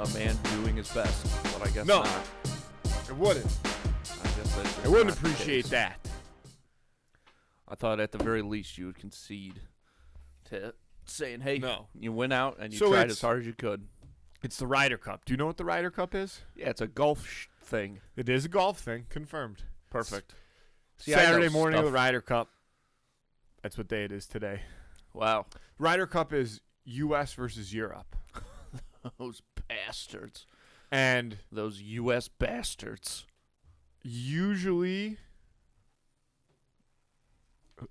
a man doing his best, but I guess No. not. It wouldn't. I guess that's I wouldn't not the appreciate case. that. I thought at the very least you would concede to saying, hey, No. you went out and you So tried it's- as hard as you could. It's the Ryder Cup. Do you know what the Ryder Cup is? Yeah, it's a golf thing. It is a golf thing. Confirmed. Perfect. See, I know Saturday morning of the stuff. Ryder Cup. That's what day it is today. Wow. Ryder Cup is U.S. versus Europe. Those bastards. And Those U.S. bastards. usually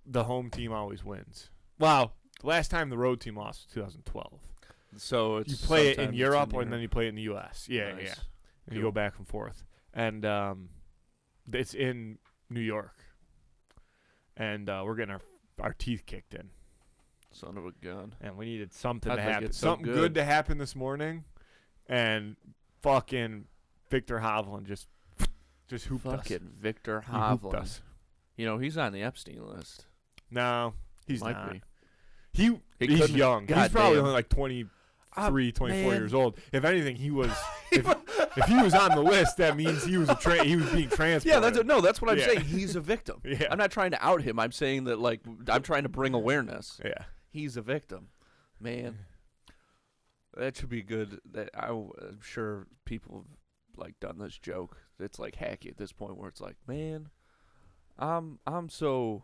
the home team always wins. Wow. The last time the road team lost was 2012. So it's You play it in sometimes Europe it's in and then you play it in the U.S. Yeah, Nice. yeah. And you Cool. go back and forth. And it's in New York. And we're getting our teeth kicked in. Son of a gun. And we needed something How'd to they happen. get so Something good. good to happen this morning. And fucking Victor Hovland just hooped us. Fucking Victor He hooped Hovland. us. You know, he's on the Epstein list. No, he's Might not. be. He's couldn't- young. He's God probably damn. only like 23, 24 man. years old. If anything, he was. If he was on the list, that means he was he was being transported. Yeah, that's what I'm Yeah. saying. He's a victim. Yeah. I'm not trying to out him. I'm saying that, like, I'm trying to bring awareness. Yeah. He's a victim. Man, that should be good. I'm sure people have, like, done this joke. It's like hacky at this point where it's like, man, I'm so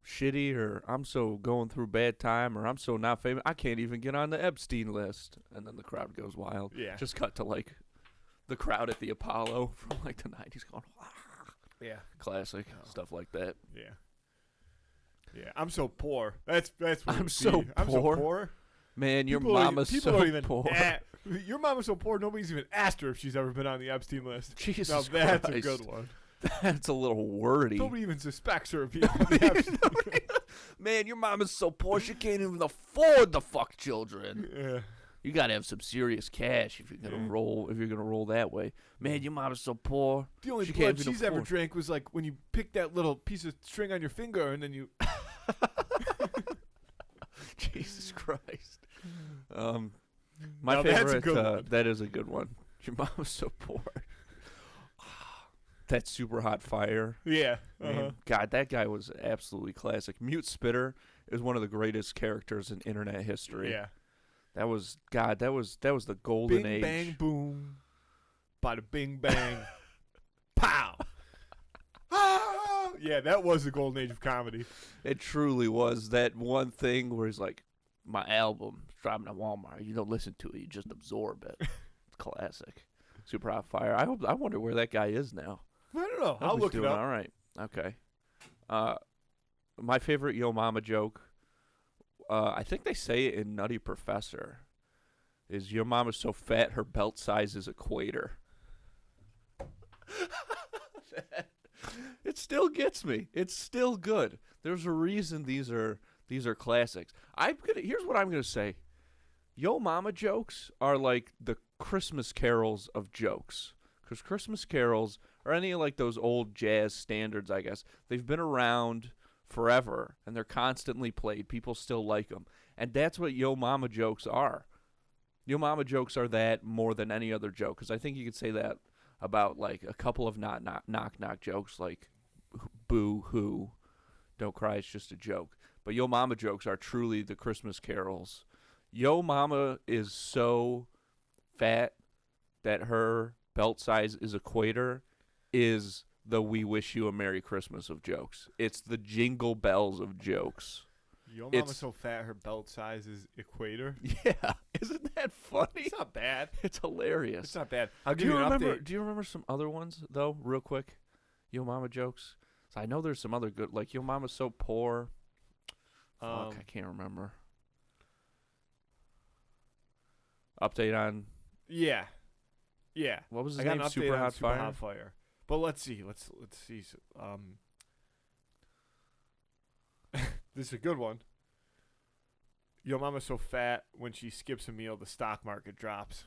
shitty, or I'm so going through a bad time, or I'm so not famous, I can't even get on the Epstein list. And then the crowd goes wild. Yeah. Just cut to, like, the crowd at the Apollo from, like, the 90s going, Yeah. classic, stuff like that. Yeah. Yeah. I'm so poor. That's what I'm it so would be. I'm so poor. poor. Man, your People don't mama's people so don't even poor. Your mama's so poor. Nobody's even asked her if she's ever been on the Epstein list. Jesus Now that's Christ. a good one. That's a little wordy. Nobody even suspects her of being on the Epstein list. Man, your mama's so poor she can't even afford to fuck children. Yeah. You gotta have some serious cash if you're gonna Yeah. roll. If you're gonna roll that way, man, your mama's so poor. The only She blood can't even she's ever afford. drank was like when you pick that little piece of string on your finger and then you. Jesus Christ. My Now that's a favorite. good one. That is a good one. Your mama's so poor. That super hot fire. Yeah. Man, God, that guy was absolutely classic. Mute Spitter is one of the greatest characters in internet history. Yeah. That was that was the golden Bing age. bang boom. Bada bing bang. Pow. Ah! Yeah, that was the golden age of comedy. It truly was that one thing where he's like, my album is driving to Walmart. You don't listen to it, you just absorb it. It's classic. Super hot fire. I wonder where that guy is now. I don't know. I I'll was look it doing up. all right. Okay. My favorite Yo Mama joke, I think they say it in Nutty Professor, is your mama's so fat her belt size is equator. It still gets me. It's still good. There's a reason these are classics. Here's what I'm gonna say. Yo Mama jokes are like the Christmas carols of jokes. Because Christmas carols, or any of like those old jazz standards, I guess, they've been around forever, and they're constantly played. People still like them. And that's what Yo Mama jokes are. Yo Mama jokes are that more than any other joke. Because I think you could say that about like a couple of knock jokes, like boo hoo, don't cry, it's just a joke. But Yo Mama jokes are truly the Christmas carols. Yo Mama is so fat that her belt size is equator is the we wish you a Merry Christmas of jokes. It's the jingle bells of jokes. Yo mama's so fat her belt size is equator. Yeah, isn't that funny? It's not bad. It's hilarious. It's not bad. I'll Do give you you an remember? update. Do you remember some other ones though, real quick? Yo Mama jokes. So I know there's some other good, like Yo Mama's so poor. Fuck, I can't remember. Update on Yeah. Yeah. what was his I got name? an update Super on Hot Super Fire. Hot Fire. But let's see. Let's see. This is a good one. Yo mama's so fat when she skips a meal the stock market drops.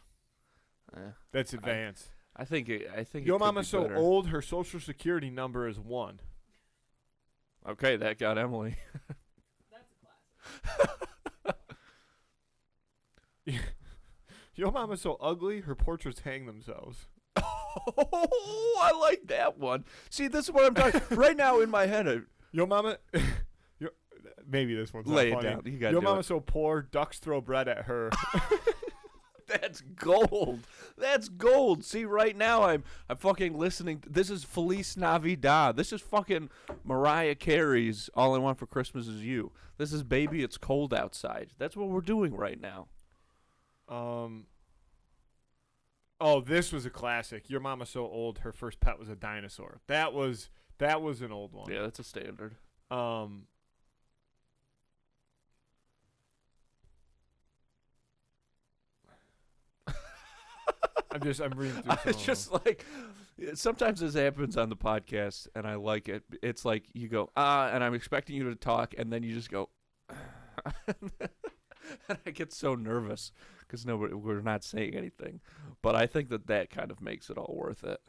That's advanced. I think. Yo Yo mama's so old her social security number is 1. Okay, that got Emily. That's a classic. Yo Mama's so ugly, her portraits hang themselves. Oh, I like that one. See, this is what I'm talking right now in my head. Yo Mama, maybe this one's Lay not it funny. down. You gotta Yo do Mama's it. so poor, ducks throw bread at her. That's gold. That's gold. See, right now I'm fucking listening. This is Feliz Navidad. This is fucking Mariah Carey's All I Want for Christmas Is You. This is Baby It's Cold Outside. That's what we're doing right now. Oh, this was a classic. Your Mama's so old, her first pet was a dinosaur. That was an old one. Yeah, that's a standard. I'm reading through. It's just like sometimes this happens on the podcast, and I like it. It's like you go and I'm expecting you to talk, and then you just go, and I get so nervous because we're not saying anything. But I think that kind of makes it all worth it.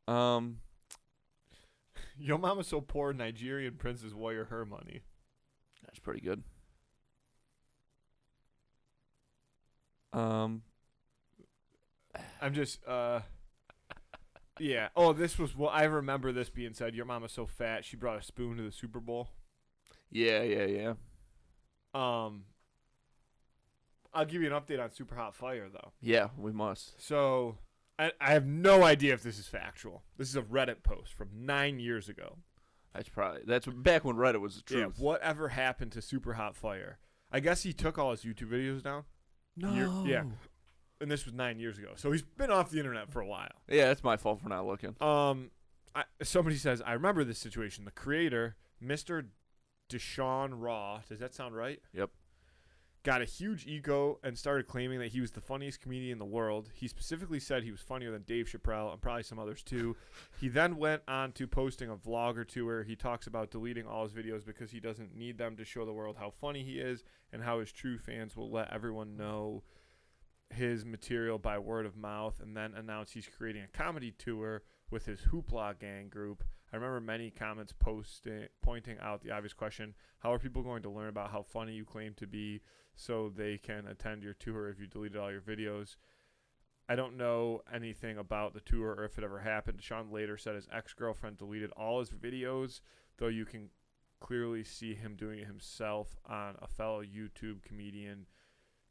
Yo Mama's so poor, Nigerian princes wire her money. That's pretty good. I'm just yeah. Oh, this was I remember this being said. Your Mama's so fat, she brought a spoon to the Super Bowl. Yeah. I'll give you an update on Super Hot Fire though. Yeah, we must. So I have no idea if this is factual. This is a Reddit post from 9 years ago. That's back when Reddit was the truth. Yeah, whatever happened to Super Hot Fire? I guess he took all his YouTube videos down. No. Yeah. And this was 9 years ago. So he's been off the internet for a while. Yeah, it's my fault for not looking. Somebody says, I remember this situation. The creator, Mr. Deshaun Raw, does that sound right? Yep. Got a huge ego and started claiming that he was the funniest comedian in the world. He specifically said he was funnier than Dave Chappelle and probably some others too. He then went on to posting a vlog or two where he talks about deleting all his videos because he doesn't need them to show the world how funny he is and how his true fans will let everyone know his material by word of mouth, and then announced he's creating a comedy tour with his Hoopla gang group. I remember many comments pointing out the obvious question, how are people going to learn about how funny you claim to be so they can attend your tour if you deleted all your videos? I don't know anything about the tour or if it ever happened. Sean later said his ex-girlfriend deleted all his videos, though you can clearly see him doing it himself on a fellow YouTube comedian,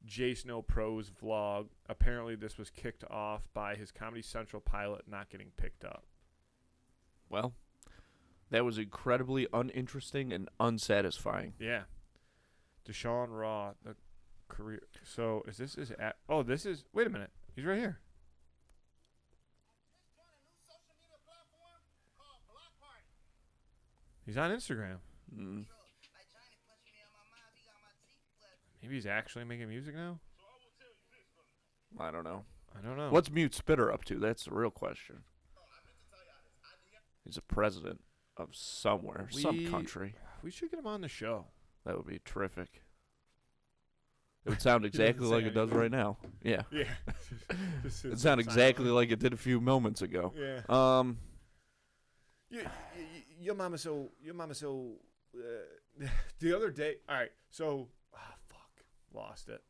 Jay Snow Pro's vlog. Apparently this was kicked off by his Comedy Central pilot not getting picked up. Well, that was incredibly uninteresting and unsatisfying. Yeah. Deshaun Raw, the career. So is this his at? Oh, this is. Wait a minute. He's right here. He's on Instagram. Mm. Maybe he's actually making music now. I don't know. Oh. What's Mute Spitter up to? That's the real question. He's a president of somewhere, some country. We should get him on the show. That would be terrific. It would sound exactly like it does right now. Yeah. Yeah. It sounds exactly like it did a few moments ago. Yeah. Your mama so. The other day. All right. So. Lost it.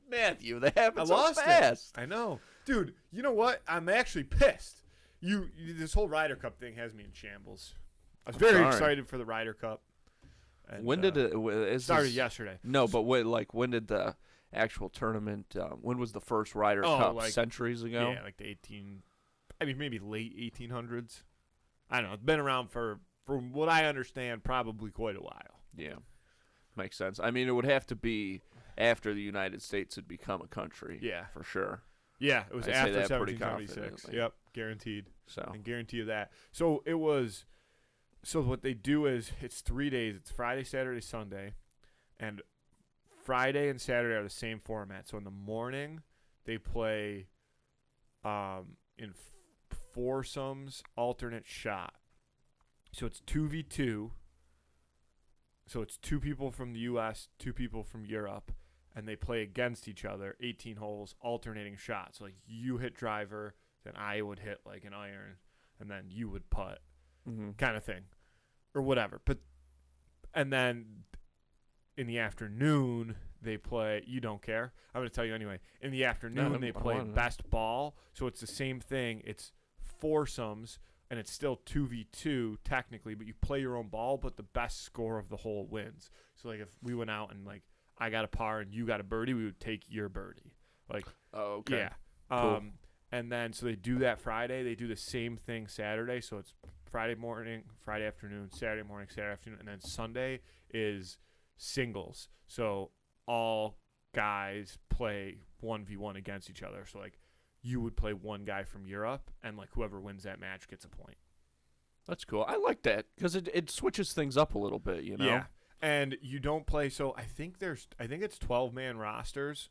Matthew, that happened so lost fast. I know. Dude, you know what? I'm actually pissed. This whole Ryder Cup thing has me in shambles. I was very excited for the Ryder Cup. And, when did it started yesterday. No, but when did the actual tournament, when was the first Ryder Cup? Centuries ago? Yeah, like the maybe late 1800s. I don't know. It's been around for, from what I understand, probably quite a while. Yeah. Makes sense. I mean, it would have to be after the United States had become a country. Yeah. For sure. Yeah, it was I'd after say that pretty 1776. confidently. Yep, guaranteed. So. And guarantee of that. So it was. So what they do is it's 3 days. It's Friday, Saturday, Sunday, and Friday and Saturday are the same format. So in the morning they play in foursomes alternate shot. So it's 2v2. So it's 2 people from the U.S., 2 people from Europe, and they play against each other, 18 holes, alternating shots. So like you hit driver, then I would hit like an iron, and then you would putt, kind of thing, or whatever. And then in the afternoon they play. You don't care. I'm going to tell you anyway. In the afternoon they play best ball. So it's the same thing. It's foursomes, and it's still 2v2 technically, but you play your own ball, but the best score of the hole wins. So like if we went out and like I got a par and you got a birdie, we would take your birdie. Like, oh, okay. Yeah. Cool. And then so they do that Friday. They do the same thing Saturday. So it's Friday morning, Friday afternoon, Saturday morning, Saturday afternoon, and then Sunday is singles. So all guys play 1v1 against each other. So like you would play one guy from Europe, and like whoever wins that match gets a point. That's cool. I like that because it switches things up a little bit, you know? Yeah. And you don't play. So I think it's 12-man rosters,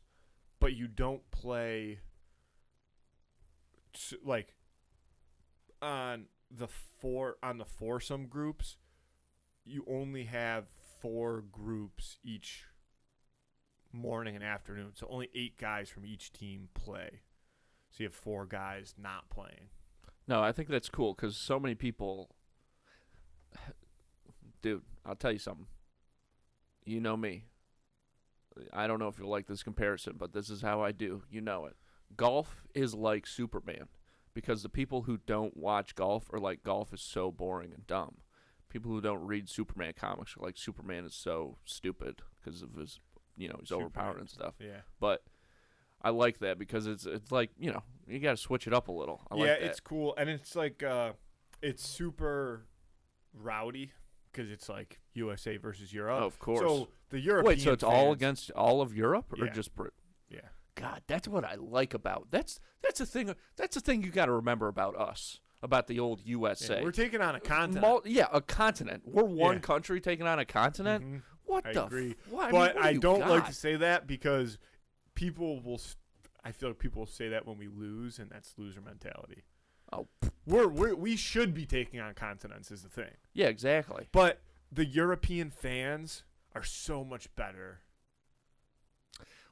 but you don't play like on the foursome groups. You only have 4 groups each morning and afternoon. So only 8 guys from each team play. So you have 4 guys not playing. No, I think that's cool because so many people. Dude, I'll tell you something. You know me. I don't know if you'll like this comparison, but this is how I do. You know it. Golf is like Superman because the people who don't watch golf are like golf is so boring and dumb. People who don't read Superman comics are like Superman is so stupid because of his, he's Superman. overpowered and stuff. Yeah. But I like that because it's like, you got to switch it up a little. I like that. It's cool. And it's like it's super rowdy because it's like USA versus Europe. Oh, of course. So the European Wait, so it's all fans- against all of Europe or Yeah. just Britain? Yeah. God, that's what I like about that's the thing. That's the thing you got to remember about us, about the old USA. Yeah, we're taking on a continent. A continent. We're one Yeah. country taking on a continent. Mhm. What I the? agree. What? But what do I you don't like got? to say that because people will. I feel like people will say that when we lose, and that's loser mentality. Oh, we should be taking on continents is the thing. yeah, exactly. But the European fans are so much better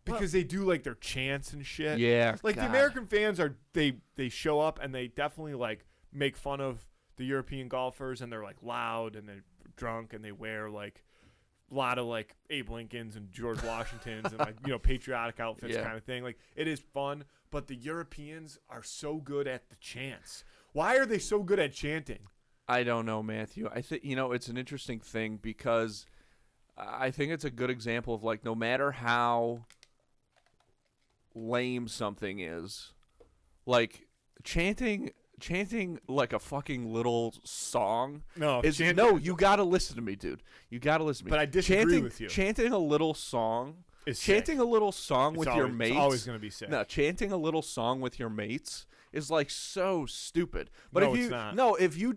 because they do like their chants and shit. Yeah, Like the God. American fans are they show up and they definitely like make fun of the European golfers, and they're like loud and they're drunk and they wear like a lot of like Abe Lincolns and George Washingtons and like patriotic outfits Yeah. kind of thing. Like it is fun, but the Europeans are so good at the chants. Why are they so good at chanting? I don't know, Matthew. I think it's an interesting thing because I think it's a good example of like no matter how lame something is, like chanting like a fucking little song is you gotta listen to me, dude. You gotta listen to me. But I disagree with you. Chanting a little song Is chanting sick. a little song with your mates. It's always gonna be sick. No, chanting a little song with your mates is like so stupid. But No, if you it's not. no, if you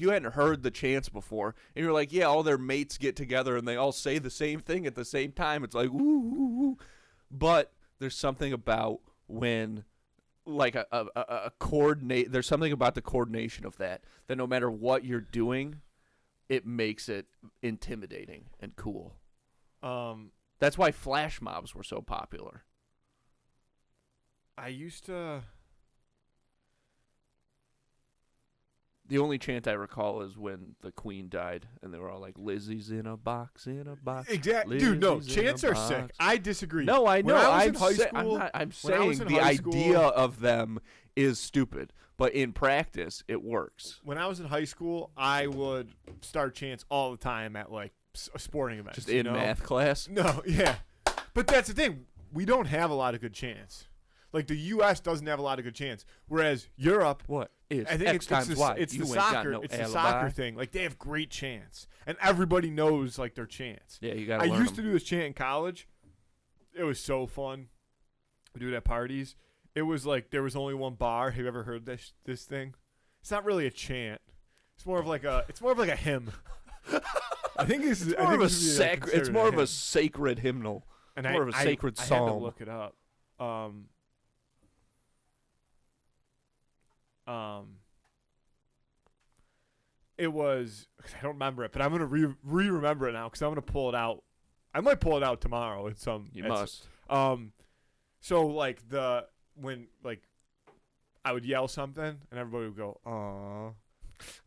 hadn't heard the chants before, and you're like, yeah, all their mates get together and they all say the same thing at the same time, it's like ooh, ooh, ooh. But there's something about when like a coordinate. There's something about the coordination of that no matter what you're doing, it makes it intimidating and cool. That's why flash mobs were so popular. I used to. The only chant I recall is when the Queen died, and they were all like, "Lizzie's in a box, in a box." Exactly, dude. No, Lizzie's in chants a are box. sick. I disagree. No, I know. When I was in I'm high sa- school, I'm when I was saying in the high idea school- of them is stupid, but in practice, it works. When I was in high school, I would start chants all the time at like sporting events. Just in math class. No, yeah. But that's the thing. We don't have a lot of good chants. Like the U.S. doesn't have a lot of good chants, whereas Europe. What is I think X times Y? it's You the ain't got soccer. no It's the alibi. soccer thing. Like they have great chants, and everybody knows like their chants. Yeah, you gotta I learn used them. to do this chant in college. It was so fun. We do it at parties. It was like there was only one bar. Have you ever heard this thing? It's not really a chant. It's more of like a hymn. I think this is It's more of a sacred. It's more of a hymn. sacred hymnal. And more of a sacred I had to psalm. look it up. It was. I don't remember it, but I'm gonna re-remember it now because I'm gonna pull it out. I might pull it out tomorrow. You must. So like when I would yell something and everybody would go, "Aw,"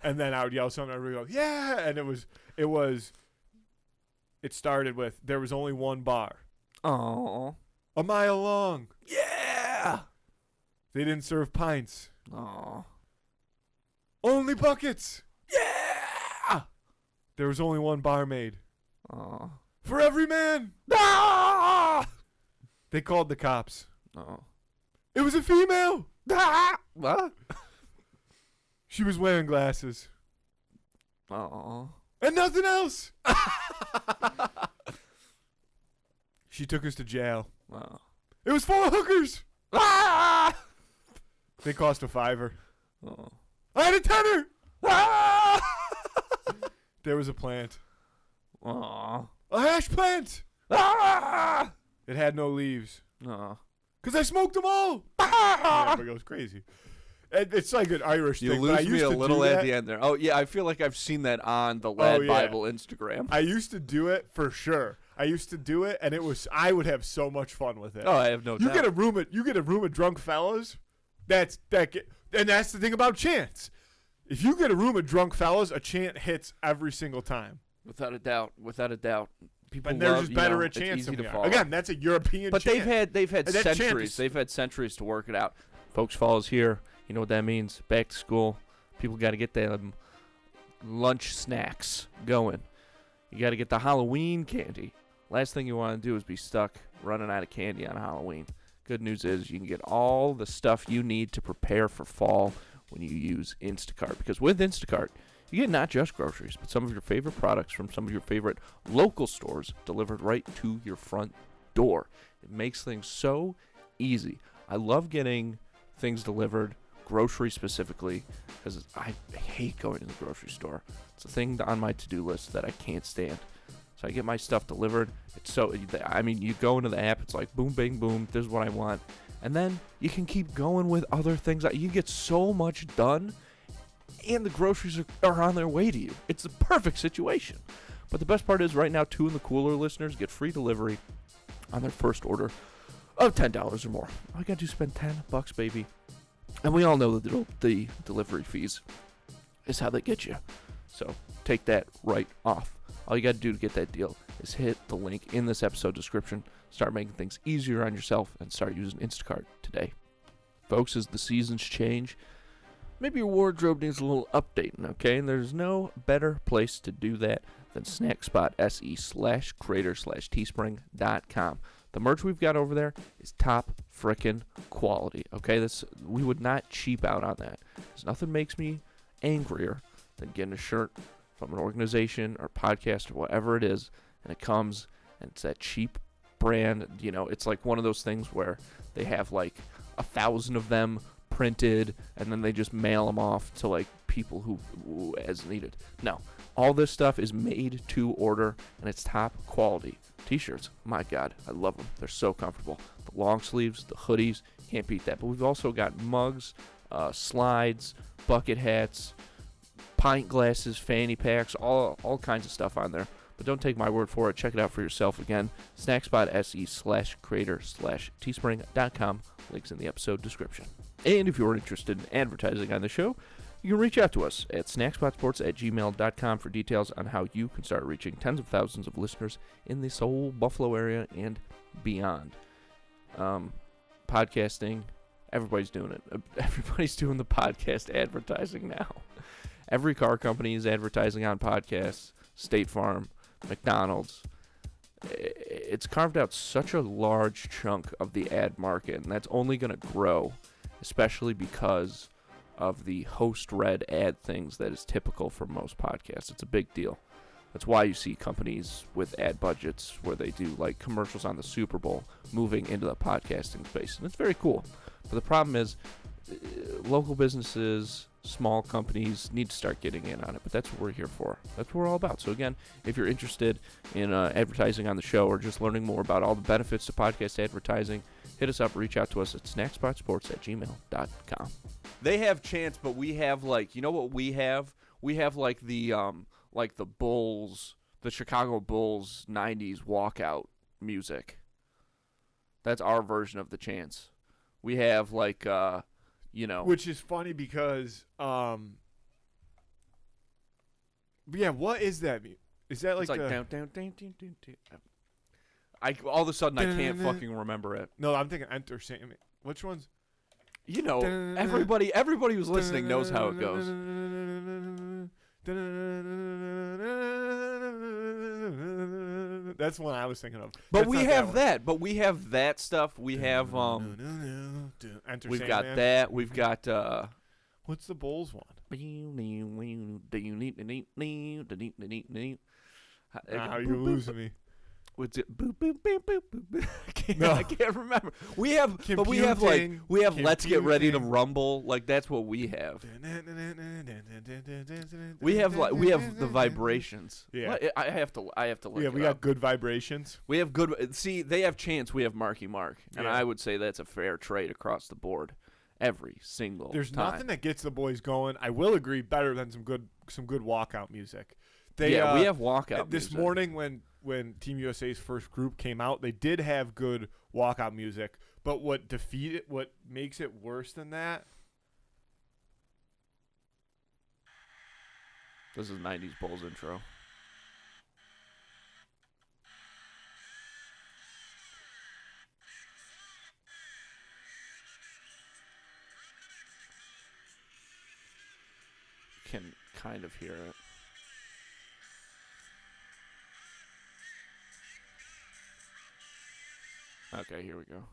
and then I would yell something and everybody would go, "Yeah," and it was it started with, there was only one bar. Oh. A mile long. Yeah. They didn't serve pints. Oh. Only buckets. Yeah. There was only one barmaid. Oh. For every man. Ah. They called the cops. Oh. It was a female. Ah. What? She was wearing glasses. Oh. And nothing else. She took us to jail. Oh. It was full of hookers. Ah. They cost a $5. Oh. I had a $10. Ah. There was a plant. Oh. A hash plant. Ah. It had no leaves. Oh. Because I smoked them all. Ah. Everybody goes crazy. It's like an Irish You thing. But I lose me used a to little do at that. the end there. Oh, yeah, I feel like I've seen that on the Lad yeah. Bible Instagram. I used to do it for sure. I used to do it, and I would have so much fun with it. Oh, I have no You doubt. get a room of drunk fellas. And that's the thing about chants. If you get a room of drunk fellas, a chant hits every single time. Without a doubt. Without a doubt. People And they're love, just better at it's chants easy than to we are. follow. Again, that's a European But chant. they've had And that chant centuries. is- They've had centuries to work it out. Folks follows here. You know what that means? Back to school. People got to get them lunch snacks going. You got to get the Halloween candy. Last thing you want to do is be stuck running out of candy on Halloween. Good news is you can get all the stuff you need to prepare for fall when you use Instacart. Because with Instacart, you get not just groceries, but some of your favorite products from some of your favorite local stores delivered right to your front door. It makes things so easy. I love getting things delivered, grocery specifically, because I hate going to the grocery store. It's a thing on my to-do list that I can't stand. So I get my stuff delivered. It's so, I mean, you go into the app, it's like boom, bang, boom, this is what I want. And then you can keep going with other things. You get so much done, and the groceries are on their way to you. It's the perfect situation. But the best part is right now, 2 in the Cooler listeners get free delivery on their first order of $10 or more. All you got to do is spend $10, baby. And we all know that the delivery fees is how they get you. So take that right off. All you got to do to get that deal is hit the link in this episode description, start making things easier on yourself, and start using Instacart today. Folks, as the seasons change, maybe your wardrobe needs a little updating, okay? And there's no better place to do that than snackspot.se/creator/teespring.com. The merch we've got over there is top frickin' quality, okay? We would not cheap out on that. There's nothing makes me angrier than getting a shirt from an organization or podcast or whatever it is, and it comes and it's that cheap brand. You know, it's like one of those things where they have like 1,000 of them printed and then they just mail them off to like people who as needed. No, all this stuff is made to order and it's top quality. T-shirts, my God, I love them. They're so comfortable. The long sleeves, the hoodies, can't beat that. But we've also got mugs, slides, bucket hats, pint glasses, fanny packs, all kinds of stuff on there. But don't take my word for it. Check it out for yourself. Again, snackspot.se/creator/teespring.com. Links in the episode description. And if you're interested in advertising on the show, you can reach out to us at snackspotsports@gmail.com for details on how you can start reaching tens of thousands of listeners in this whole Buffalo area and beyond. Podcasting, everybody's doing it. Everybody's doing the podcast advertising now. Every car company is advertising on podcasts. State Farm, McDonald's. It's carved out such a large chunk of the ad market, and that's only going to grow, especially because of the host-read ad things that is typical for most podcasts. It's a big deal. That's why you see companies with ad budgets where they do like commercials on the Super Bowl moving into the podcasting space, and it's very cool. But the problem is local businesses, small companies need to start getting in on it, but that's what we're here for. That's what we're all about. So again, if you're interested in advertising on the show or just learning more about all the benefits to podcast advertising, hit us up, reach out to us at snackspotsports@gmail.com. They have chants, but we have like, you know what we have? We have like the Bulls, the Chicago Bulls 90s walkout music. That's our version of the chants. We have like which is funny because, yeah, what is that? Is that like It's like the? down, down, down, down, down, down. All of a sudden I can't fucking remember it. No, I'm thinking Enter Sandman. Which one's? You know, everybody who's listening knows how it goes. That's one I was thinking of. But That's we not have one. that. But we have that stuff. We have Enter we've Sandman. got that. We've got What's the Bulls one? How you losing me? What's it? Boop boop boop boop boop. No. I can't remember. We have Let's Get Ready to Rumble. Like that's what we have. We have the vibrations. Yeah. What? I have to look. Yeah, it we up. got good vibrations. We have good. See, they have Chance. We have Marky Mark, and Yeah. I would say that's a fair trade across the board, every single. There's time. nothing that gets the boys going. I will agree, better than some good walkout music. We have walkout. This music. morning when Team USA's first group came out, they did have good walkout music. But what makes it worse than that? This is '90s Bulls intro. Can kind of hear it. Okay, here we go.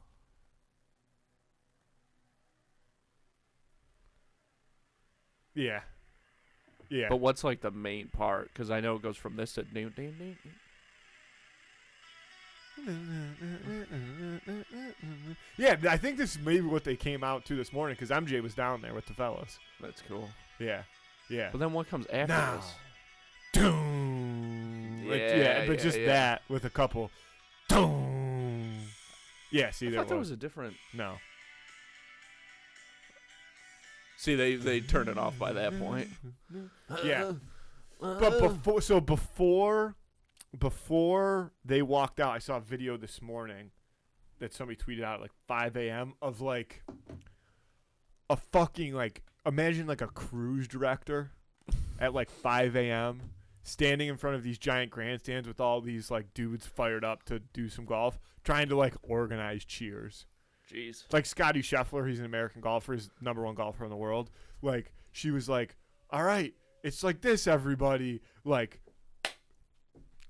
Yeah. Yeah. But what's like the main part? Because I know it goes from this to ding, ding, ding. Yeah, I think this is maybe what they came out to this morning because MJ was down there with the fellas. That's cool. Yeah. Yeah. But then what comes after Now. this? Doom. But just yeah. that with a couple. Doom. Yeah, see, I there thought there was a different. No. See, they turned it off by that point. Yeah. But before they walked out, I saw a video this morning that somebody tweeted out at like 5 a.m. of like a fucking like imagine like a cruise director at like 5 a.m. standing in front of these giant grandstands with all these like dudes fired up to do some golf, trying to like organize cheers. Jeez. It's like Scotty Scheffler, he's an American golfer, he's #1 golfer in the world. Like she was like, "All right, it's like this, everybody." Like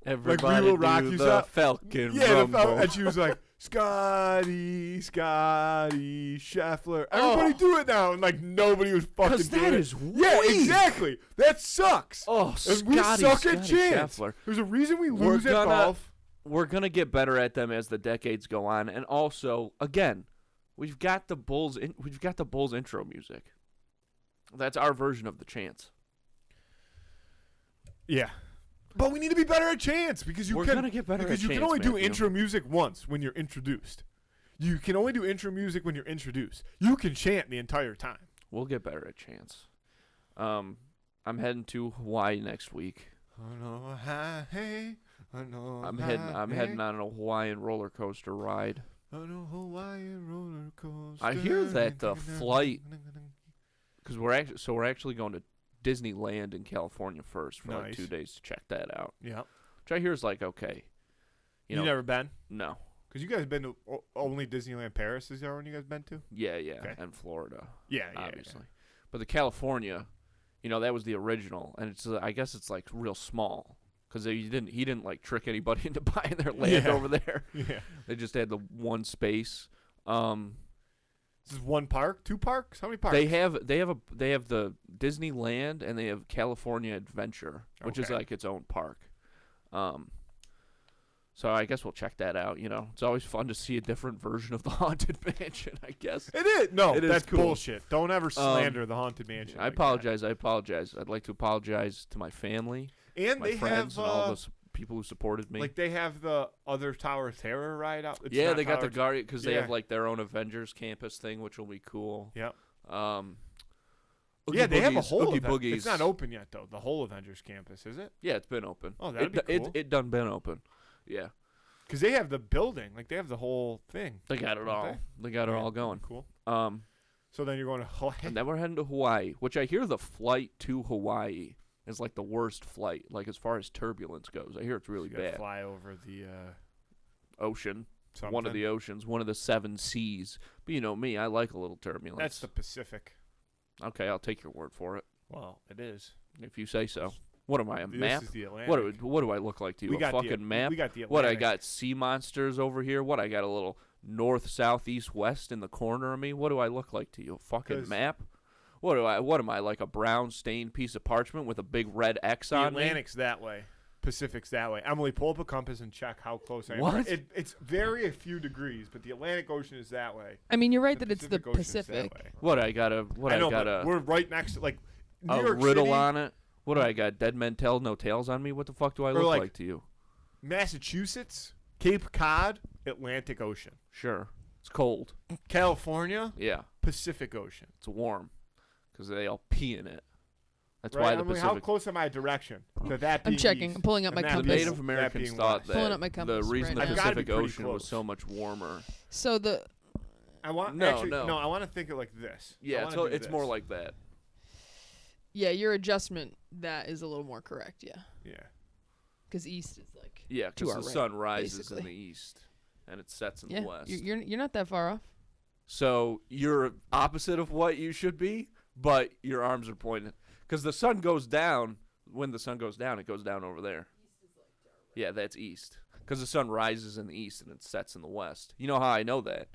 Everybody we will rock do you the up. Falcon Yeah, Rumble. and she was like, Scotty Scheffler. Everybody do it now. And like nobody was fucking Because doing that it. is Yeah, weak. exactly. That sucks. Oh, And we Scotty suck at chance. Scheffler. There's a reason we We're lose at gonna- golf. We're gonna get better at them as the decades go on, and also, again, we've got the Bulls intro music. That's our version of the chance. Yeah. But we need to be better at chance because We're gonna get better because at you can chance, only do Matthew. intro music once when you're introduced. You can only do intro music when you're introduced. You can chant the entire time. We'll get better at chance. I'm heading to Hawaii next week. I'm heading on a Hawaiian roller coaster ride. I hear that the flight, because we're actually going to Disneyland in California first for like Nice. 2 days to check that out. Yeah. Which I hear is like okay. You know, never been? No. Because you guys been to only Disneyland Paris. Is that one you guys been to? Yeah, Okay. and Florida, Yeah, obviously. But the California, that was the original, and it's I guess it's like real small because he didn't like trick anybody into buying their land over there. Yeah. They just had the one space. This is one park, 2 parks. How many parks? They have the Disneyland and they have California Adventure, which is Okay. like its own park. So I guess we'll check that out. It's always fun to see a different version of the Haunted Mansion. I guess It is. No, It is that's cool. bullshit. Don't ever slander the Haunted Mansion. I like apologize. I'd like to apologize to my family, that. And my they friends, have and all the people who supported me. like they have the other Tower of Terror ride out. It's yeah, not they got the Tower- Guardian because they have Yeah. like their own Avengers campus thing, which will be cool. Yep. Oogie Yeah, they have a Boogies- whole Oogie event. Boogies. It's not open yet though. The whole Avengers campus, is it? Yeah, it's been open. Oh, that'd be cool. It done been open. Yeah, Because they have the building. Like they have the whole thing. they got it Don't all. They got it Yeah, all going. Cool. Um, So then you're going to Hawaii. and then we're heading to Hawaii, which I hear the flight to Hawaii is like the worst flight, like as far as turbulence goes. I hear it's really You gotta bad. fly over the Ocean, something. one of the oceans, one of the 7 seas. But you know me, I like a little turbulence. That's the Pacific. Okay, I'll take your word for it. Well, it is. If you say so. What am I, a This map? is the Atlantic. What do I look like to you? We A got fucking the, map? We got the Atlantic. What, I got sea monsters over here? What, I got a little north, south, east, west in the corner of me? What do I look like to you? A fucking 'Cause- map? What am I, like a brown stained piece of parchment with a big red X The on me? Atlantic's that way. Pacific's that way. Emily, pull up a compass and check how close I am. What? It's very a few degrees, but the Atlantic Ocean is that way. I mean, you're right that it's the Pacific Ocean's that Pacific. way. What, I got I know, but we're right next to, like, New a York riddle City, on it? What do I got? Dead men tell no tales on me? What the fuck do I Or look like- like to you? Massachusetts, Cape Cod, Atlantic Ocean. Sure. It's cold. California, Yeah. Pacific Ocean. It's warm. Because they all pee in it. That's Right? why the Emily, Pacific... how close am I direction to that I'm being checking. east I'm pulling up my and The that compass. being- Native Americans being thought west? that Pulling up my the compass reason right the now. I've gotta be Pacific pretty Ocean was close. so much warmer. So the I want No, actually, no. I want to think it like this. I Yeah, wanna so do it's more this. like that. your adjustment that is a little more correct. Yeah, Yeah. because east is like Yeah, To because our the right, sun rises in basically. the east and it sets in yeah. the west. You're not that far off. So you're opposite of what you should be, but your arms are pointed. Because the sun goes down. When the sun goes down, it goes down over there. Yeah, that's east. Because the sun rises in the east and it sets in the west. You know how I know that?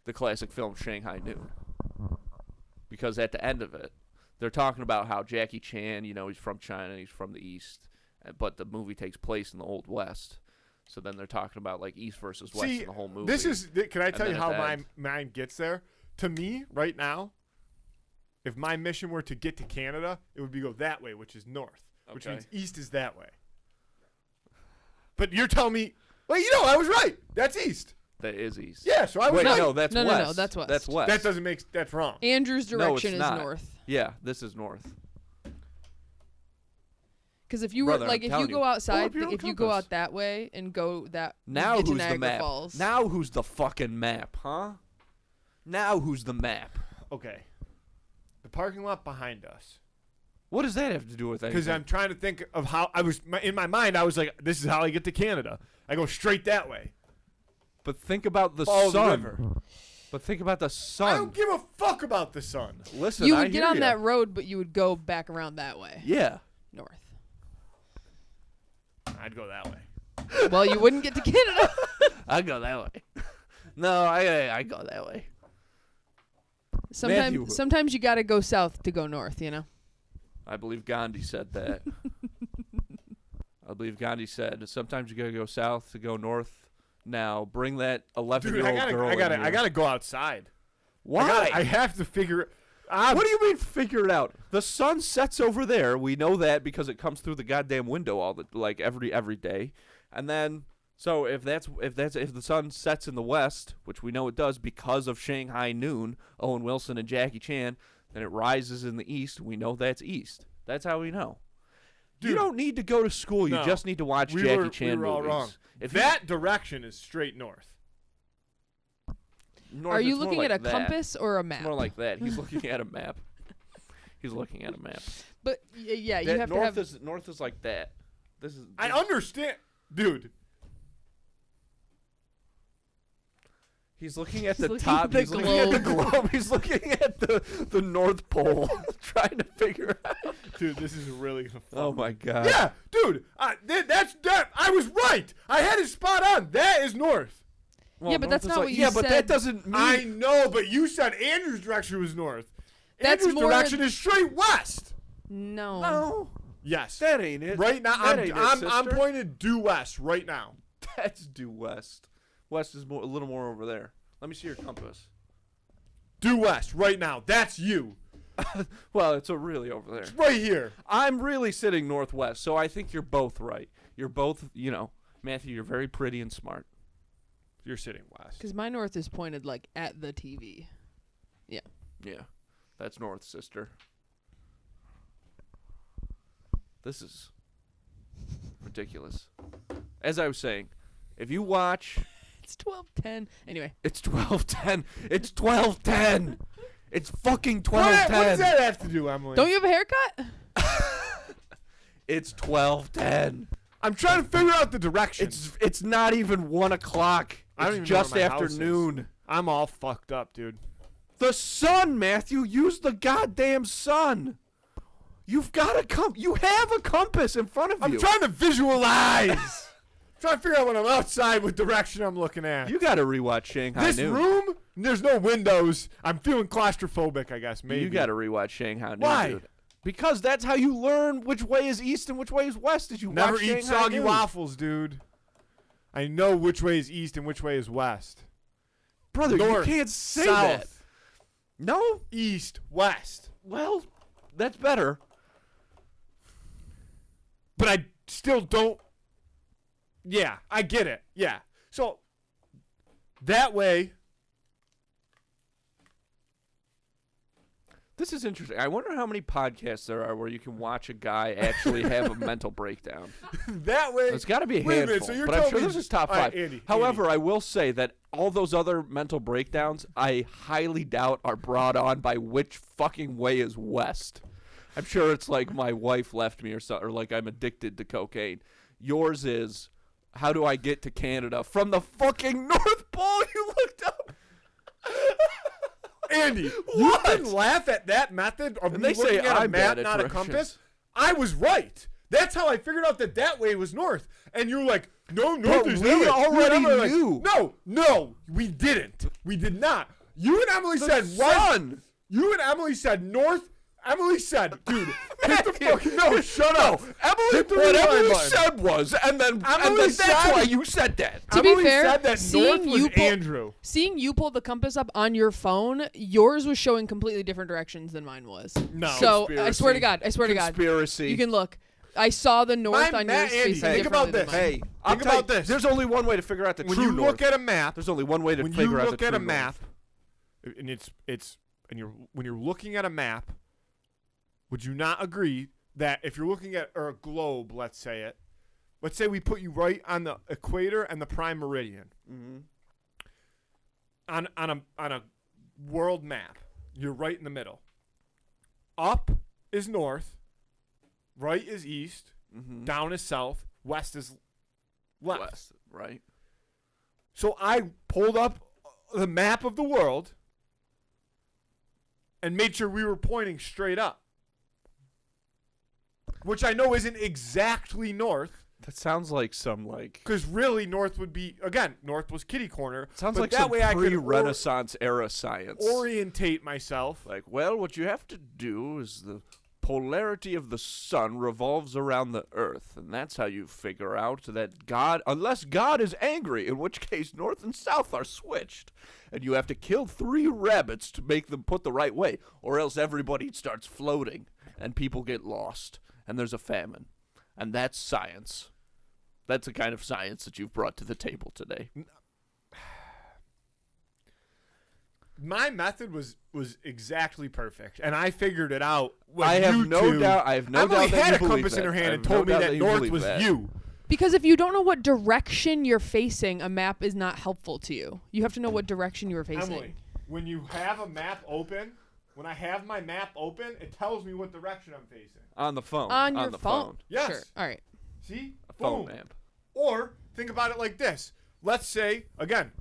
The classic film Shanghai Noon. Because at the end of it, they're talking about how Jackie Chan, he's from China, he's from the east, but the movie takes place in the old west. So then they're talking about like east versus west See, in the whole movie. Can I tell you then how at the my end- mind gets there? To me, right now, if my mission were to get to Canada, it would be go that way, which is north, which Okay. means east is that way. But you're telling me, well, I was right. That's east. That is east. Yeah, so I was Wait, right. no, that's No, west. no, no, that's west. That's west. That doesn't make that's wrong. Andrew's No, direction it's is not. north. Yeah, this is north. Because if you Brother, were like, I'm if telling you you. go outside, up your own if you go compass. out that way and go that, Now get to who's Niagara the map? Falls. Now who's the fucking map, huh? Now who's the map? Okay. The parking lot behind us. What does that have to do with anything? Because I'm trying to think of how in my mind, I was like, this is how I get to Canada. I go straight that way. But think about the Follow the sun. river. But think about the I sun. don't give a fuck about the sun. Listen, you I would get hear on ya. that road, but you would go back around that way, Yeah. north. I'd go that way. Well, you wouldn't get to Canada. I go that way. No, I go that way. Matthew. Sometimes you got to go south to go north. I believe Gandhi said that. I believe Gandhi said sometimes you gotta go south to go north. Now bring that Dude, 11-year-old girl. I gotta go outside. Why? I have to figure. What do you mean figure it out? The sun sets over there. We know that because it comes through the goddamn window every day. And then so if the sun sets in the west, which we know it does because of Shanghai Noon, Owen Wilson and Jackie Chan, then it rises in the east. We know that's east. That's how we know. Dude, you don't need to go to school. You no. just need to watch we Jackie were, Chan we were all movies. wrong. If That direction is straight north. north, Are you it's more looking like at a that. compass or a It's map? more like that. He's looking at a map. He's looking at a map. But yeah, you That have to north have. north is like that. This is. I understand, dude. He's looking at He's the looking top. at the He's looking at the globe. globe. He's looking at the North Pole, trying to figure out. Dude, this is really gonna. Oh my God. Yeah, dude. That's that. I was right. I had it spot on. That is north. Well, Yeah, but north that's is not like, what you Yeah, but that said. doesn't mean. I know, but you said Andrew's direction was north. That's Andrew's more direction than- is straight west. No. No, Yes. that ain't it. Right now, That I'm ain't it, I'm sister. pointed due west right now. That's due west. West is a little more over there. Let me see your compass. Due west right now. That's you. Well, it's really over there. It's right here. I'm really sitting northwest, so I think you're both right. You're both, Matthew, you're very pretty and smart. You're sitting west. Because my north is pointed like at the TV. Yeah, that's north, sister. This is ridiculous. As I was saying, if you watch, It's 12:10. Anyway, it's 12:10. It's 12:10. It's fucking What does 12:10. that have to do, Emily? don't you have a haircut? It's 12:10. I'm trying to figure out the directions. It's not even 1 o'clock. I don't It's even know just where my house afternoon. I'm all fucked up, dude. The sun, Matthew. Use the goddamn sun. You've got a You have a compass in front of you. I'm trying to visualize. Trying to figure out when I'm outside what direction I'm looking at. You got to rewatch Shanghai This Noon. room, there's no windows. I'm feeling claustrophobic, I guess. Maybe. You got to rewatch Shanghai Noon. Why? Dude. Because that's how you learn which way is east and which way is west. Is you Never watch eat Shanghai soggy Noon. waffles, dude. I know which way is east and which way is west. Brother, North, you can't say south, that. No? east, west. Well, that's better. But I still don't. Yeah, I get it. Yeah. So that way. This is interesting. I wonder how many podcasts there are where you can watch a guy actually have a mental breakdown. That way. There's got to be a Wait a handful, minute, so you're but I'm telling sure me- this is top All right, 5. Andy, However, I will say that all those other mental breakdowns, I highly doubt are brought on by which fucking way is west. I'm sure it's like my wife left me or like I'm addicted to cocaine. Yours is, how do I get to Canada from the fucking North Pole? You looked up. Andy, you What? can laugh at that method of And me they say looking at a I'm map, bad at not a directions. compass. I was right. That's how I figured out that way was north. And you're like, no, north But is we that way. already You and I were like, knew. No, we didn't. We did not. You and Emily said west. sun. You and Emily said north. Emily said, dude, hit the Matthew, fucking no. Shut up. Emily, Hit the what rewind Emily button. said was, and then Emily that's said- why you said that. To be Emily fair, said that seeing north was you pull- Andrew. Seeing you pull the compass up on your phone, yours was showing completely different directions than mine was. No. So I swear to Conspiracy. God, I swear to God, Conspiracy. you can look. I saw the north My on Matt, yours Andy, facing think differently about than this. mine. Hey, I'll Think tell about you, this. There's only one way to figure out the When true you north. look at a map, There's only one way to when figure you out look the at true a north. map, and when you're looking at a map, would you not agree that if you're looking at a globe, let's say we put you right on the equator and the prime meridian, on a world map, you're right in the middle. Up is north, right is east, down is south, west is left. West, right? So I pulled up the map of the world and made sure we were pointing straight up, which I know isn't exactly north, That sounds like some because really north would be, again, north was kitty corner. sounds but like that some way I could pre-Renaissance era science. orientate myself. Like, well, what you have to do is the polarity of the sun revolves around the earth, and that's how you figure out that God, unless God is angry, in which case north and south are switched, and you have to kill 3 rabbits to make them put the right way, or else everybody starts floating, and people get lost, and there's a famine. And that's science. That's the kind of science that you've brought to the table today. My method was exactly perfect, and I figured it out. When I have you no two- doubt. I have no Emily doubt that had you a believe compass in that. her I hand have and no told me doubt that you north believe was that. you. Because if you don't know what direction you're facing, a map is not helpful to you. You have to know what direction you're facing. Emily, when you have a map open, when I have my map open, it tells me what direction I'm facing. On the phone. On your the phone. Yes. Sure. All right. See? A phone Boom. map. Or think about it like this. Let's say, again,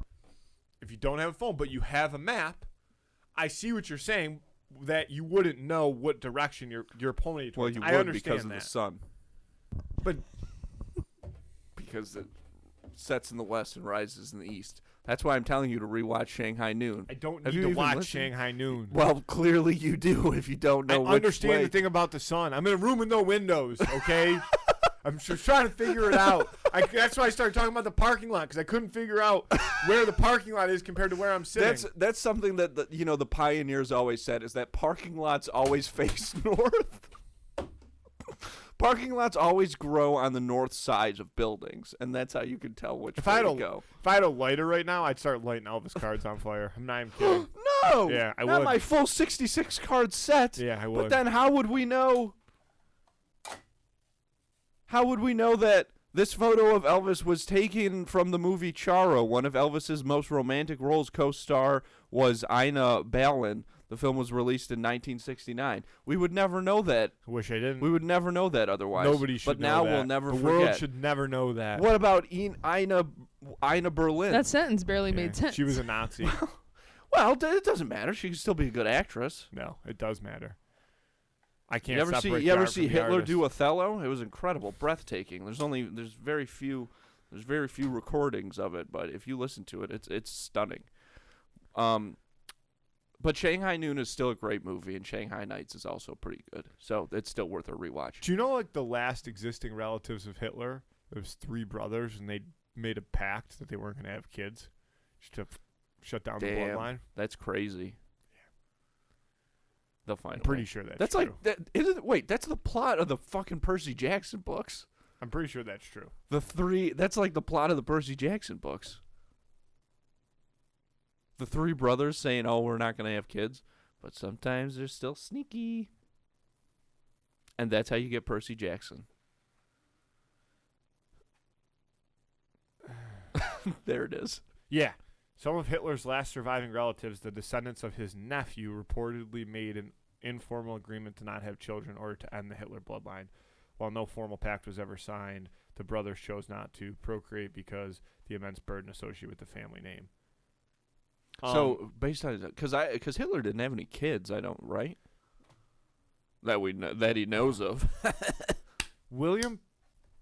if you don't have a phone, but you have a map, I see what you're saying, that you wouldn't know what direction you're pointing Well, towards. you I would understand because of that. the sun. But Because it sets in the west and rises in the east. That's why I'm telling you to rewatch Shanghai Noon. I don't Have need you to even watch listened? Shanghai Noon. Well, clearly you do if you don't I know which understand way. the thing about the sun. I'm in a room with no windows, okay? I'm just trying to figure it out. That's why I started talking about the parking lot, because I couldn't figure out where the parking lot is compared to where I'm sitting. That's something that the pioneers always said, is that parking lots always face north. Parking lots always grow on the north sides of buildings, and that's how you can tell which If way I had to a go. If I had a lighter right now, I'd start lighting Elvis cards on fire. I'm not even kidding. No! Yeah, I Not would. my full 66 card set. Yeah, I But would. then how would we know? How would we know that this photo of Elvis was taken from the movie Charo? One of Elvis's most romantic roles, co-star was Ina Balin. The film was released in 1969. We would never know that. Wish I didn't. We would never know that otherwise. Nobody should but know now that. we'll never the forget. world should never know that. What about Ina Berlin? That sentence barely Yeah. made sense. She was a Nazi. Well, it doesn't matter. She can still be a good actress. No, it does matter. I can't You ever separate see the art see from the Hitler artist. do Othello? It was incredible, breathtaking. There's very few recordings of it, but if you listen to it, it's stunning. But Shanghai Noon is still a great movie, and Shanghai Nights is also pretty good. So it's still worth a rewatch. Do you know like the last existing relatives of Hitler? There was 3 brothers, and they made a pact that they weren't going to have kids, just to shut down the bloodline. That's crazy. They'll find. I'm a pretty way. sure that's That's true. like that. Isn't wait? That's the plot of the fucking Percy Jackson books. I'm pretty sure that's true. That's like the plot of the Percy Jackson books. The 3 brothers saying, "Oh, we're not gonna have kids," but sometimes they're still sneaky, and that's how you get Percy Jackson. There it is. Yeah. Some of Hitler's last surviving relatives, the descendants of his nephew, reportedly made an informal agreement to not have children in order to end the Hitler bloodline. While no formal pact was ever signed, the brothers chose not to procreate because the immense burden associated with the family name. So based on because Hitler didn't have any kids, right? That he knows of. William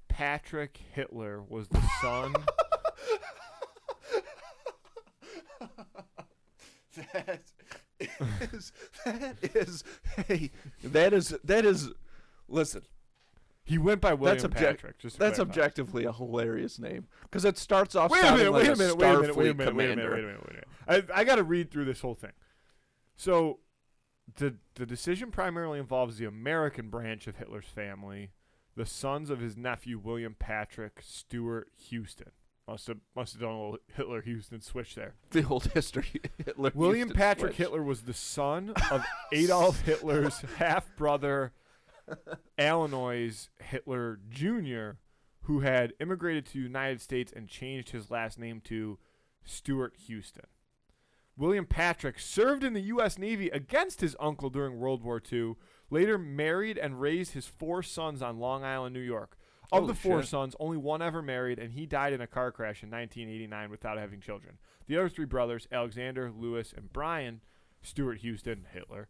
Patrick Hitler was the son. That is. Listen, He went by William That's Patrick. Just to that's clarify. objectively a hilarious name because it starts off Wait a sounding minute, like wait a a minute, Starfleet wait a minute, commander. wait a minute. I got to read through this whole thing. So, the decision primarily involves the American branch of Hitler's family, the sons of his nephew William Patrick Stewart Houston. Must have done a little Hitler Houston switch there. The old history. Hitler William Houston Patrick switch. Hitler was the son of Adolf Hitler's half brother Alois Hitler Jr., who had immigrated to the United States and changed his last name to Stewart Houston. William Patrick served in the U.S. Navy against his uncle during World War II, later married and raised his 4 sons on Long Island, New York. Of Holy the 4 shit. sons, only one ever married, and he died in a car crash in 1989 without having children. The other 3 brothers, Alexander, Louis, and Brian Stewart Houston, Hitler,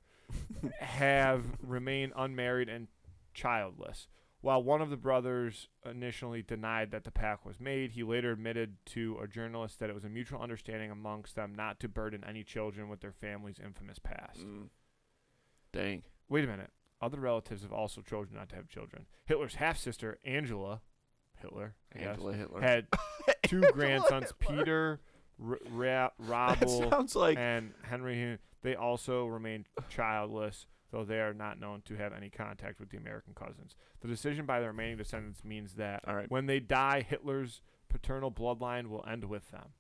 have remained unmarried and childless. While one of the brothers initially denied that the pact was made, he later admitted to a journalist that it was a mutual understanding amongst them not to burden any children with their family's infamous past. Dang. Wait a minute. Other relatives have also chosen not to have children. Hitler's half-sister, Angela Hitler, I guess, Angela Hitler. had 2 grandsons, Peter Rabel Sounds like and Henry. They also remained childless, though they are not known to have any contact with the American cousins. The decision by the remaining descendants means that All right. when they die, Hitler's paternal bloodline will end with them.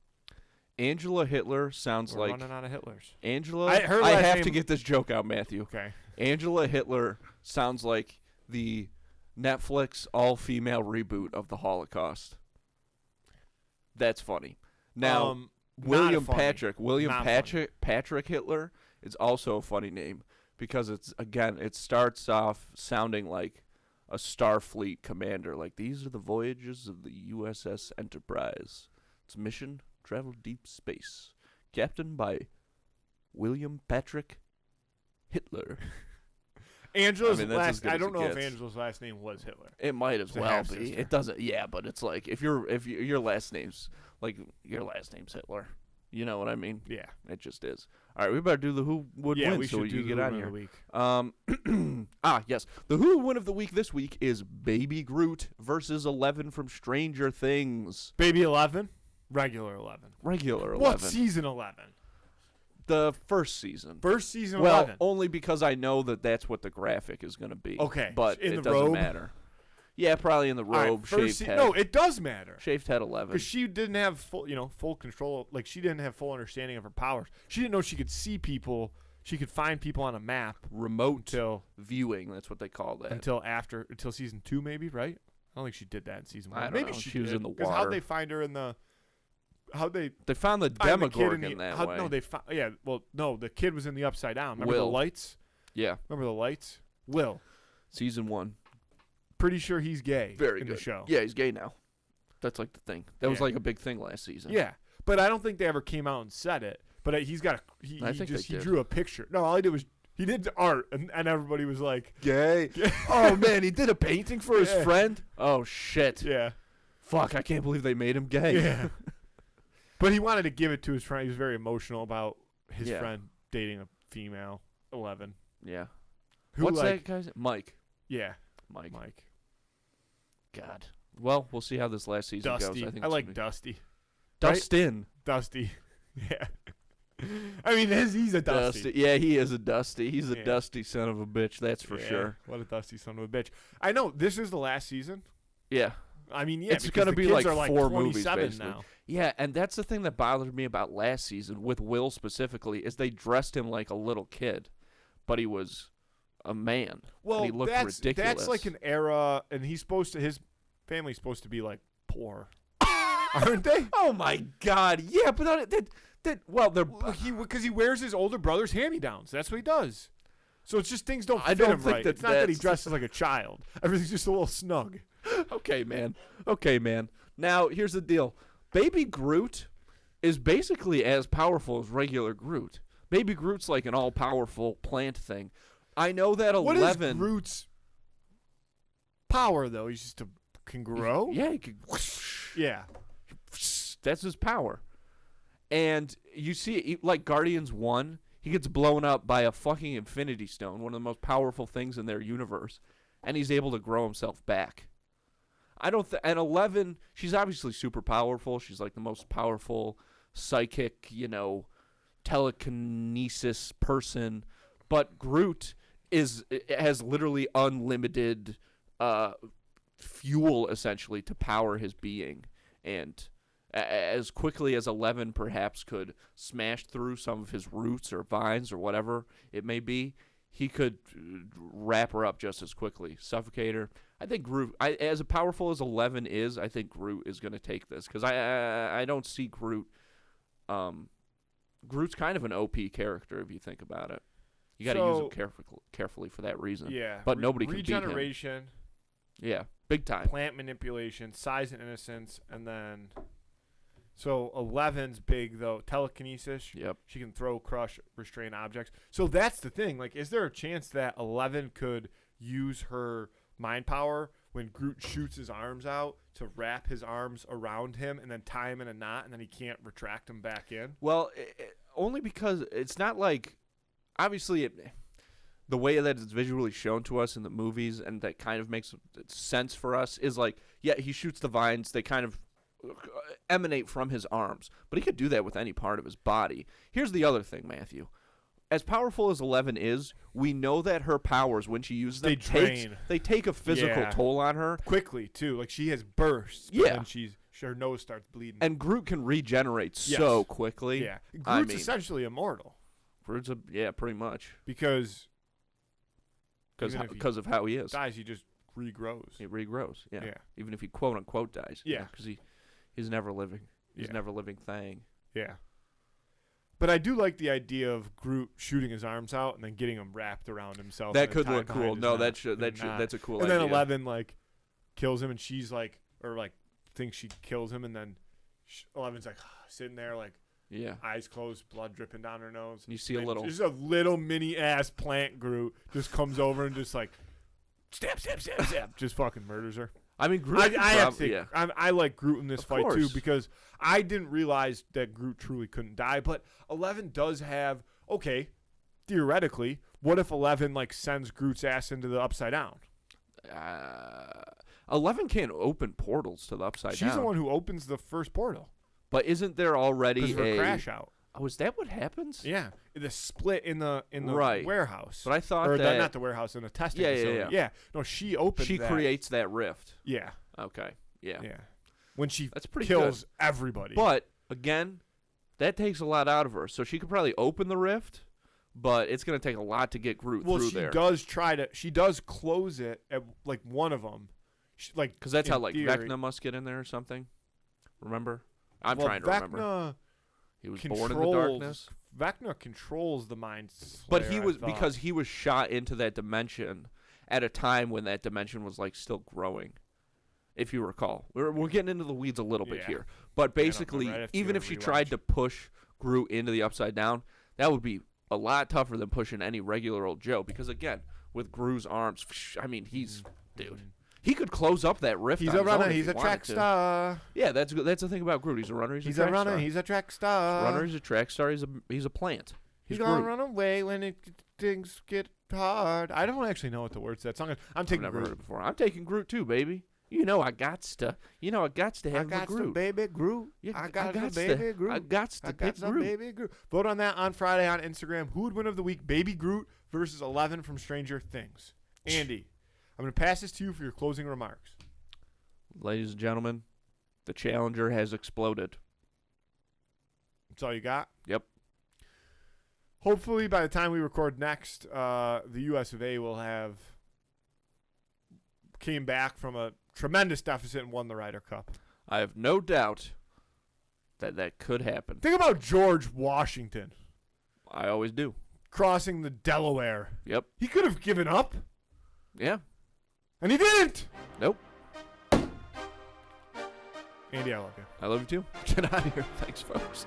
Angela Hitler sounds We're like running out of Hitlers. Angela. her I last have name- to get this joke out, Matthew. Okay. Angela Hitler sounds like the Netflix all-female reboot of the Holocaust. That's funny. Now, not William funny. Patrick. William Not Patrick Hitler is also a funny name because it starts off sounding like a Starfleet commander. Like, these are the voyages of the USS Enterprise. Its mission: travel deep space. Captained by William Patrick Hitler. Angela's I mean, that's as last. good I as don't it know if gets. Angela's last name was Hitler. It might as It's a well be. half-sister. It doesn't. Yeah, but it's like if your last name's Hitler. You know what I mean? Yeah. It just is. All right, we better do the who would Yeah, win we so should you do get the on win here. of the week. Yes. The who win of the week this week is Baby Groot versus 11 from Stranger Things. Baby 11, regular 11. Regular 11. What season 11? The first season. First season Well, 11. only because I know that's what the graphic is going to be. Okay, But in it the doesn't robe? matter. Yeah, probably in the All right, robe, first shaved head. No, it does matter. Shaved head 11. Because she didn't have full control. Like, she didn't have full understanding of her powers. She didn't know she could see people. She could find people on a map Remote until viewing, that's what they call that. until season 2, maybe, right? I don't think she did that in season 1. I don't maybe know. she She was did, in the Because water. how'd they find her in the They found the Demogorgon that way. No, the kid was in the Upside Down. Remember the Will. lights? Yeah. Remember the lights? Will. Season 1. Pretty sure he's gay Very in good. the show. Yeah, he's gay now. That's like the thing. That was Yeah. like a big thing last season. Yeah, but I don't think they ever came out and said it. But he drew a picture. No, all he did was he did art, and everybody was like, Gay. Oh, man, he did a painting for his Yeah. friend? Oh, shit. yeah, Fuck, I can't believe they made him gay. yeah. But he wanted to give it to his friend. He was very emotional about his Yeah. friend dating a female, 11. Yeah. Who, What's like, that guy's name? Mike. Yeah, Mike. Mike. God. Well, we'll see how this last season Dusty. goes. I think I it's like gonna be- Dusty. Dustin. Dusty. Yeah. I mean, he's a Dusty. Yeah, he is a Dusty. He's a Yeah. dusty son of a bitch, that's for Yeah, sure. What a Dusty son of a bitch. I know, this is the last season. Yeah. I mean, yeah, It's because gonna the be kids like are like 4 movies, 27 basically. now. Yeah, and that's the thing that bothered me about last season with Will specifically is they dressed him like a little kid, but he was a man. Well, and he looked that's ridiculous. like an era, and his family's supposed to be like poor, aren't they? Oh my God! Yeah, but they're. Because he wears his older brother's hand-me-downs. That's what he does. So it's just things don't fit I don't him think right. that It's not that he that's- dresses like a child. Everything's just a little snug. Okay, man. Now here's the deal: Baby Groot is basically as powerful as regular Groot. Baby Groot's like an all-powerful plant thing. I know that 11. What is Groot's power, though? He's just can grow? Yeah, he could. Yeah. That's his power. And you see, like Guardians 1, he gets blown up by a fucking Infinity Stone, one of the most powerful things in their universe, and he's able to grow himself back. And 11, she's obviously super powerful. She's like the most powerful psychic, telekinesis person. But Groot has literally unlimited fuel, essentially, to power his being. And as quickly as 11 perhaps could smash through some of his roots or vines or whatever it may be, he could wrap her up just as quickly, suffocate her. I think Groot, as powerful as 11 is, I think Groot is going to take this because I don't see Groot. Groot's kind of an OP character if you think about it. You got to use him carefully for that reason. Yeah. But nobody can beat him. Regeneration. Yeah, big time. Plant manipulation, size and innocence, and then... So 11's big, though. Telekinesis. Yep. She can throw, crush, restrain objects. So that's the thing. Like, is there a chance that 11 could use her mind power when Groot shoots his arms out to wrap his arms around him and then tie him in a knot and then he can't retract them back in? Well, only because it's not like... Obviously, the way that it's visually shown to us in the movies and that kind of makes sense for us is like, yeah, he shoots the vines. They kind of emanate from his arms. But he could do that with any part of his body. Here's the other thing, Matthew. As powerful as 11 is, we know that her powers, when she uses them, they take a physical toll on her. Quickly, too. Like, she has bursts. Yeah. And her nose starts bleeding. And Groot can regenerate so quickly. Yeah. Groot's essentially immortal. Groot's pretty much. Because of how he is. Dies, he just regrows. He regrows, yeah. Yeah. Even if he quote-unquote dies. Yeah. Because he's never living. He's never living thing. Yeah. But I do like the idea of Groot shooting his arms out and then getting them wrapped around himself. That could look cool. No, that's a cool idea. And then 11, like, kills him and she's like, or like, thinks she kills him and then 11's like sitting there like, yeah, eyes closed, blood dripping down her nose. And you see a little... Just a little mini-ass plant Groot just comes over and just like, stab, just fucking murders her. I mean, Groot... I like Groot in this fight, too, course. because I didn't realize that Groot truly couldn't die, but 11 does have... Okay, theoretically, what if 11, like, sends Groot's ass into the Upside Down? 11 can't open portals to the Upside Down. She's the one who opens the first portal. But isn't there already a crash out? Oh, is that what happens? Yeah, the split in the right. warehouse. But I thought or that not the warehouse, in the testing facility. Yeah. No, she opens. She creates that rift. Yeah. Okay. Yeah. When she That's pretty kills good. everybody. But again, that takes a lot out of her. So she could probably open the rift, but it's going to take a lot to get Groot through there. She does close it at like one of them. Because that's how like Vecna must get in there or something. Remember? I'm trying to remember. He was born in the darkness. Vecna controls the Mind Slayer, But he was I thought. because he was shot into that dimension at a time when that dimension was like still growing. If you recall, we're getting into the weeds a little bit Yeah. here, but basically, right after even you if she rewatch. tried to push Groot into the Upside Down, that would be a lot tougher than pushing any regular old Joe. Because again, with Groot's arms, I mean, he's dude. He could close up that rift. He's on a his own runner. if He's he a track wanted to. star. Yeah, that's the thing about Groot. He's a runner. He's He's a a track runner. star. He's a track star. Runner. He's a track star. He's a plant. He's He's gonna Groot. run away when things get hard. I don't actually know what the words to that song is. I'm I've taking never Groot. heard it before. I'm taking Groot too, baby. You know I gots to. You know I gots to I have got the the Groot. baby Groot. Yeah, I got the gots baby to, Groot. I gots to I pick got some Groot. baby Groot. Vote on that on Friday on Instagram. Who would win of the week? Baby Groot versus 11 from Stranger Things. Andy, I'm going to pass this to you for your closing remarks. Ladies and gentlemen, the Challenger has exploded. That's all you got? Yep. Hopefully, by the time we record next, the U.S. of A. will have came back from a tremendous deficit and won the Ryder Cup. I have no doubt that could happen. Think about George Washington I always do. crossing the Delaware. Yep. He could have given up, Yeah. and he didn't. Nope. Andy, I love you. I love you too. Get out of here. Thanks, folks.